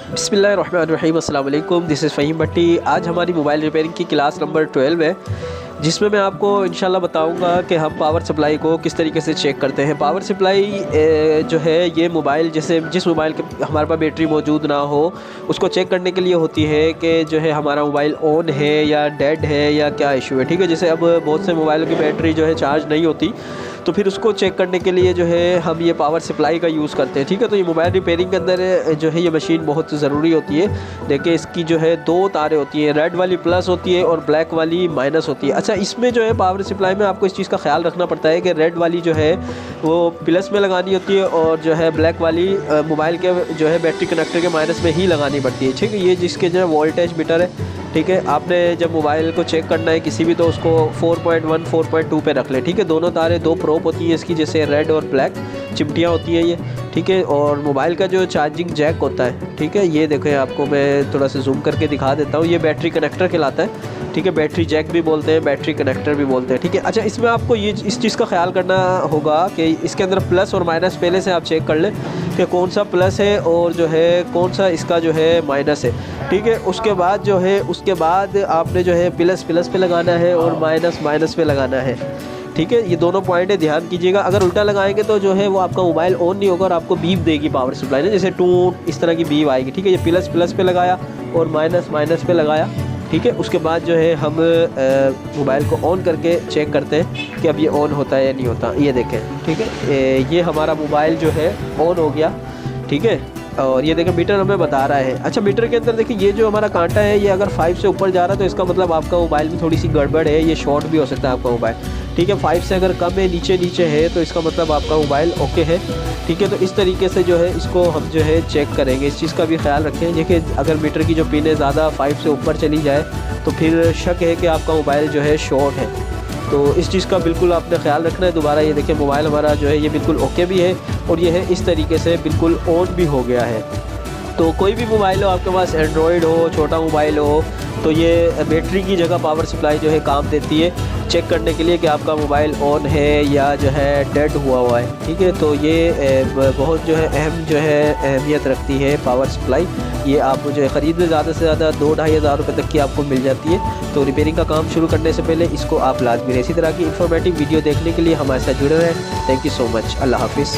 बिस्मिल्लाहिर्रहमानिर्रहीम, अस्सलाम वालेकुम। दिस इज़ फ़हीम भट्टी। आज हमारी मोबाइल रिपेयरिंग की क्लास नंबर 12 है, जिसमें मैं आपको इंशाल्लाह बताऊंगा कि हम पावर सप्लाई को किस तरीके से चेक करते हैं। पावर सप्लाई जो है ये मोबाइल जैसे जिस मोबाइल के हमारे पास बैटरी मौजूद ना हो उसको चेक करने के लिए होती है कि जो है हमारा मोबाइल ऑन है या डेड है या क्या इशू है। ठीक है, जैसे अब बहुत से मोबाइलों की बैटरी जो है चार्ज नहीं होती, तो फिर उसको चेक करने के लिए जो है हम ये पावर सप्लाई का यूज़ करते हैं। ठीक है, तो ये मोबाइल रिपेयरिंग के अंदर जो है ये मशीन बहुत ज़रूरी होती है। देखिए इसकी जो है 2 तारें होती हैं, रेड वाली प्लस होती है और ब्लैक वाली माइनस होती है। अच्छा, इसमें जो है पावर सप्लाई में आपको इस चीज़ का ख्याल रखना पड़ता है कि रेड वाली जो है वो प्लस में लगानी होती है और जो है ब्लैक वाली मोबाइल के जो है बैटरी कनेक्टर के माइनस में ही लगानी पड़ती है। ठीक है, ये जिसके जो है वोल्टेज मीटर है। ठीक है, आपने जब मोबाइल को चेक करना है किसी भी, तो उसको 4.1 4.2 पे रख ले। ठीक है, दोनों तारें 2 प्रोब होती है इसकी, जैसे रेड और ब्लैक चिमटियाँ होती है ये। ठीक है, और मोबाइल का जो चार्जिंग जैक होता है, ठीक है, ये देखें आपको मैं थोड़ा सा जूम करके दिखा देता हूँ। ये बैटरी कनेक्टर कहलाता है। ठीक है, बैटरी जैक भी बोलते हैं, बैटरी कनेक्टर भी बोलते हैं। ठीक है, अच्छा इसमें आपको ये इस चीज़ का ख्याल करना होगा कि इसके अंदर प्लस और माइनस पहले से आप चेक कर लें कि कौन सा प्लस है और जो है कौन सा इसका जो है माइनस है। ठीक है, उसके बाद जो है उसके बाद आपने जो है प्लस पे लगाना है और माइनस पे लगाना है। ठीक है, ये दोनों पॉइंट है, ध्यान कीजिएगा। अगर उल्टा लगाएंगे तो जो है वो आपका मोबाइल ऑन नहीं होगा और आपको बीप देगी पावर सप्लाई ने, जैसे टूट इस तरह की बीप आएगी। ठीक है, ये प्लस पे लगाया और माइनस पे लगाया। ठीक है, उसके बाद जो है हम मोबाइल को ऑन करके चेक करते हैं कि अब ये ऑन होता है या नहीं होता। ये देखें, ठीक है, ये हमारा मोबाइल जो है ऑन हो गया। ठीक है, और ये देखें मीटर हमें बता रहा है। अच्छा, मीटर के अंदर देखिए ये जो हमारा कांटा है ये अगर 5 से ऊपर जा रहा है तो इसका मतलब आपका मोबाइल में थोड़ी सी गड़बड़ है, ये शॉर्ट भी हो सकता है आपका मोबाइल। ठीक है, 5 से अगर कम है, नीचे है, तो इसका मतलब आपका मोबाइल ओके है। ठीक है, तो इस तरीके से जो है इसको हम जो है चेक करेंगे। इस चीज़ का भी ख्याल रखें। देखिए अगर मीटर की जो पिन है ज़्यादा 5 से ऊपर चली जाए तो फिर शक है कि आपका मोबाइल जो है शॉर्ट है। तो इस चीज़ का बिल्कुल आपने ख्याल रखना है। दोबारा ये देखिए मोबाइल हमारा जो है ये बिल्कुल ओके भी है और ये है इस तरीके से बिल्कुल ऑन भी हो गया है। तो कोई भी मोबाइल हो आपके पास, एंड्रॉयड हो, छोटा मोबाइल हो, तो ये बैटरी की जगह पावर सप्लाई जो है काम देती है चेक करने के लिए कि आपका मोबाइल ऑन है या जो है डेड हुआ है। ठीक है, तो ये बहुत जो है अहम जो है अहमियत रखती है पावर सप्लाई। ये आप जो है ख़रीद में ज़्यादा से ज़्यादा 2-2.5 हज़ार रुपये तक की आपको मिल जाती है। तो रिपेयरिंग का काम शुरू करने से पहले इसको आप लाजमी इसी तरह की इंफॉर्मेटिव वीडियो देखने के लिए हमारे साथ जुड़े रहें। Thank you so much. अल्लाह हाफिज़।